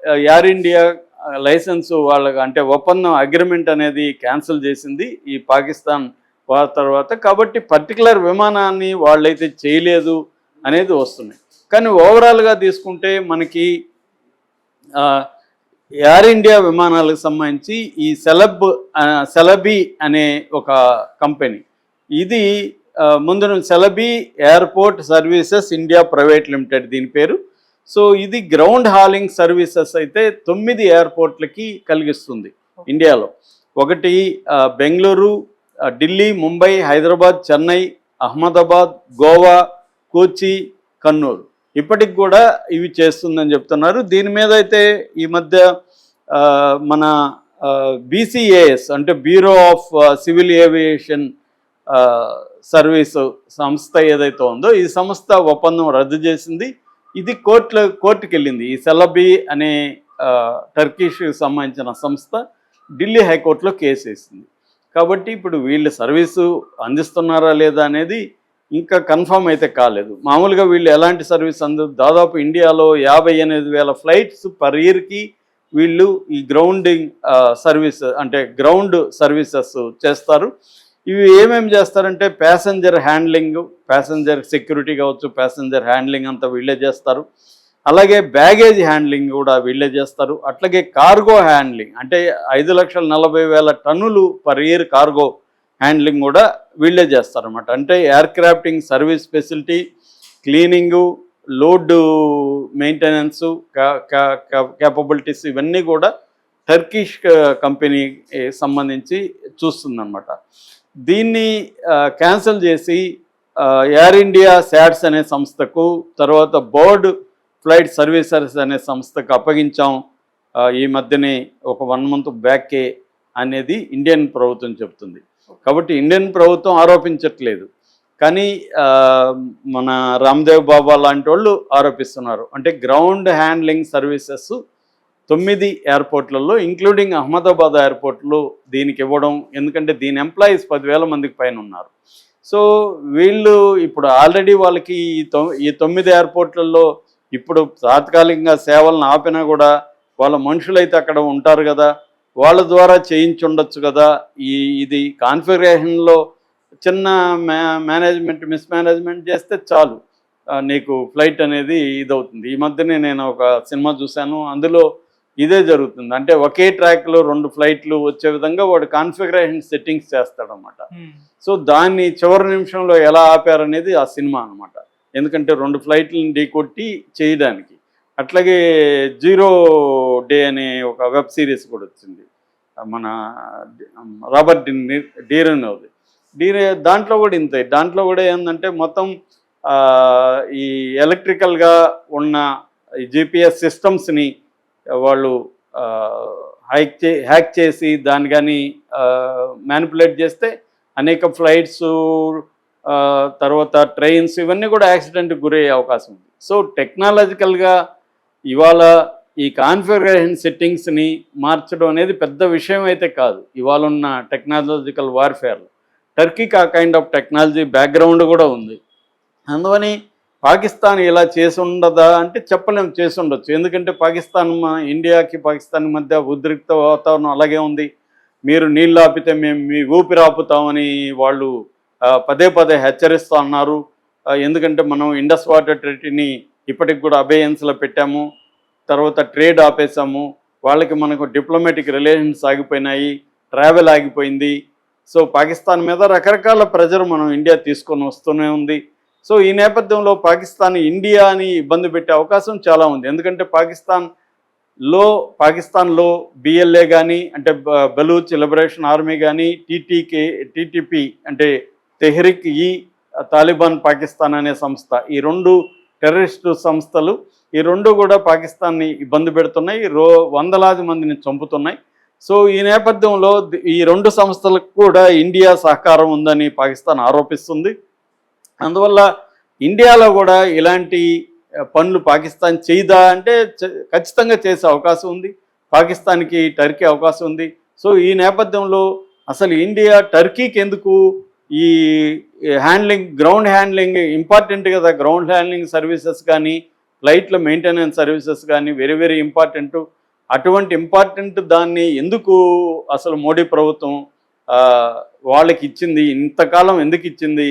Air India licence వాళ్ళకి అంటే ఒప్పందం అగ్రిమెంట్ అనేది క్యాన్సిల్ చేసింది ఈ పాకిస్తాన్ వార్ తర్వాత. కాబట్టి పర్టికులర్ విమానాన్ని వాళ్ళైతే చేయలేదు అనేది వస్తున్నాయి. కానీ ఓవరాల్గా తీసుకుంటే మనకి ఎయిర్ ఇండియా విమానాలకు సంబంధించి ఈ సెలబీ అనే ఒక కంపెనీ, ఇది ముందు Celebi airport services India private limited దీని పేరు. సో ఇది గ్రౌండ్ హాలింగ్ సర్వీసెస్ అయితే 9 ఎయిర్పోర్ట్లకి కలిగిస్తుంది ఇండియాలో. ఒకటి బెంగళూరు, ఢిల్లీ, ముంబై, హైదరాబాద్, చెన్నై, అహ్మదాబాద్, గోవా, కోచి, కన్నూరు ఇప్పటికి కూడా ఇవి చేస్తుందని చెప్తున్నారు. దీని మీద అయితే ఈ మధ్య మన BCAS అంటే bureau of civil aviation service సంస్థ ఏదైతే ఉందో ఈ సంస్థ ఒప్పందం రద్దు చేసింది. ఇది కోర్టుకి వెళ్ళింది. ఈ సెలబీ అనే టర్కిష్కి సంబంధించిన సంస్థ ఢిల్లీ హైకోర్టులో కేసు వేసింది. కాబట్టి ఇప్పుడు వీళ్ళు సర్వీసు అందిస్తున్నారా లేదా అనేది ఇంకా కన్ఫర్మ్ అయితే కాలేదు. మామూలుగా వీళ్ళు ఎలాంటి సర్వీస్ దాదాపు ఇండియాలో 58,000 ఫ్లైట్స్ పర్ ఇయర్కి వీళ్ళు ఈ గ్రౌండింగ్ సర్వీస్ అంటే గ్రౌండ్ సర్వీసెస్ చేస్తారు. ఇవి ఏమేమి చేస్తారంటే ప్యాసింజర్ హ్యాండ్లింగ్, ప్యాసింజర్ సెక్యూరిటీ కావచ్చు, ప్యాసింజర్ హ్యాండ్లింగ్ అంతా వీళ్ళే చేస్తారు. అలాగే బ్యాగేజ్ హ్యాండ్లింగ్ కూడా వీళ్ళే చేస్తారు. అట్లాగే కార్గో హ్యాండ్లింగ్ అంటే 5,40,000 టన్నులు పర్ ఇయర్ కార్గో హ్యాండ్లింగ్ కూడా వీళ్ళే చేస్తారన్నమాట. అంటే ఎయిర్క్రాఫ్టింగ్ service facility, cleaning, load maintenance capabilities ఇవన్నీ కూడా టర్కిష్ కంపెనీ సంబంధించి చూస్తుందన్నమాట. దీన్ని క్యాన్సిల్ చేసి ఎయిర్ ఇండియా శాట్స్ అనే సంస్థకు, తర్వాత బర్డ్ ఫ్లైట్ సర్వీసెస్ అనే సంస్థకు అప్పగించాం ఈ మధ్యనే ఒక 1 మంత్ బ్యాకే అనేది ఇండియన్ ప్రభుత్వం చెప్తుంది. కాబట్టి ఇండియన్ ప్రభుత్వం ఆరోపించట్లేదు, కానీ మన రామ్దేవ్ బాబా లాంటి వాళ్ళు ఆరోపిస్తున్నారు. అంటే గ్రౌండ్ హ్యాండ్లింగ్ సర్వీసెస్ 9 ఎయిర్పోర్ట్లలో ఇంక్లూడింగ్ అహ్మదాబాద్ ఎయిర్పోర్ట్లో దీనికి ఇవ్వడం. ఎందుకంటే దీని ఎంప్లాయీస్ 10,000 మందికి పైన ఉన్నారు. సో వీళ్ళు ఇప్పుడు ఆల్రెడీ వాళ్ళకి ఈ 9 ఎయిర్పోర్ట్లలో ఇప్పుడు తాత్కాలికంగా సేవలను ఆపినా కూడా వాళ్ళ మనుషులైతే అక్కడ ఉంటారు కదా, వాళ్ళ ద్వారా చేయించుండొచ్చు కదా. ఇది కాన్ఫిగరేషన్లో చిన్న మిస్మేనేజ్మెంట్ చేస్తే చాలు, నీకు ఫ్లైట్ అనేది ఇదవుతుంది. ఈ మధ్యనే నేను ఒక సినిమా చూశాను, అందులో ఇదే జరుగుతుంది. అంటే ఒకే ట్రాక్లో 2 ఫ్లైట్లు వచ్చే విధంగా వాడు కాన్ఫిగరేషన్ సెట్టింగ్స్ చేస్తాడనమాట. సో దాన్ని చివరి నిమిషంలో ఎలా ఆపారనేది ఆ సినిమా అనమాట. ఎందుకంటే 2 ఫ్లైట్లను ఢీకొట్టి చేయడానికి. అట్లాగే 0 డే అనే ఒక వెబ్ సిరీస్ కూడా వచ్చింది, మన రాబర్ట్ డీరెన్ దాంట్లో కూడా ఇంతే. దాంట్లో కూడా ఏంటంటే మొత్తం ఈ ఎలక్ట్రికల్గా ఉన్న GPS సిస్టమ్స్ని వాళ్ళు హ్యాక్ చేసి దాన్ని కానీ మ్యానిపులేట్ చేస్తే అనేక ఫ్లైట్స్, తర్వాత ట్రైన్స్ ఇవన్నీ కూడా యాక్సిడెంట్కి గురయ్యే అవకాశం ఉంది. సో టెక్నాలజికల్గా ఇవాళ ఈ కాన్ఫిగరేషన్ సెట్టింగ్స్ని మార్చడం అనేది పెద్ద విషయం అయితే కాదు ఇవాళ ఉన్న టెక్నాలజికల్ వార్ఫేర్లో. టర్కీకి ఆ కైండ్ ఆఫ్ టెక్నాలజీ బ్యాక్గ్రౌండ్ కూడా ఉంది. అందువని పాకిస్తాన్ ఇలా చేసి ఉండదా అంటే చెప్పలేము, చేసి ఉండొచ్చు. ఎందుకంటే ఇండియాకి పాకిస్తాన్ మధ్య ఉద్రిక్త వాతావరణం అలాగే ఉంది. మీరు నీళ్ళు ఆపితే మేము మీ ఊపిరి ఆపుతామని వాళ్ళు పదే హెచ్చరిస్తూ ఉన్నారు. ఎందుకంటే మనం ఇండస్ వాటర్ ట్రీటీని ఇప్పటికి కూడా అబేయన్స్లో పెట్టాము, తర్వాత ట్రేడ్ ఆపేసాము, వాళ్ళకి మనకు డిప్లొమాటిక్ రిలేషన్స్ ఆగిపోయినాయి, ట్రావెల్ ఆగిపోయింది. సో పాకిస్తాన్ మీద రకరకాల ప్రెజర్ మనం ఇండియా తీసుకొని వస్తూనే ఉంది. సో ఈ నేపథ్యంలో ఇండియాని ఇబ్బంది పెట్టే అవకాశం చాలా ఉంది. ఎందుకంటే పాకిస్తాన్లో BLA కానీ అంటే బలూచ్ లిబరేషన్ ఆర్మీ కానీ, TTP అంటే తెహ్రిక్ తాలిబాన్ పాకిస్తాన్ అనే సంస్థ, ఈ 2 టెర్రరిస్టు సంస్థలు, ఈ 2 కూడా పాకిస్తాన్ని ఇబ్బంది పెడుతున్నాయి, వందలాది మందిని చంపుతున్నాయి. సో ఈ నేపథ్యంలో ఈ 2 సంస్థలకు కూడా ఇండియా సహకారం ఉందని పాకిస్తాన్ ఆరోపిస్తుంది. అందువల్ల ఇండియాలో కూడా ఇలాంటి పనులు పాకిస్తాన్ చేయదా అంటే ఖచ్చితంగా చేసే అవకాశం ఉంది. పాకిస్తాన్కి టర్కీ అవకాశం ఉంది. సో ఈ నేపథ్యంలో అసలు ఇండియా టర్కీకి ఎందుకు ఈ గ్రౌండ్ హ్యాండ్లింగ్ ఇంపార్టెంట్ కదా, గ్రౌండ్ హ్యాండ్లింగ్ సర్వీసెస్ కానీ ఫ్లైట్ల మెయింటెనెన్స్ సర్వీసెస్ కానీ వెరీ వెరీ ఇంపార్టెంట్. అటువంటి ఇంపార్టెంట్ దాన్ని ఎందుకు అసలు మోడీ ప్రభుత్వం వాళ్ళకి ఇచ్చింది, ఇంతకాలం ఎందుకు ఇచ్చింది?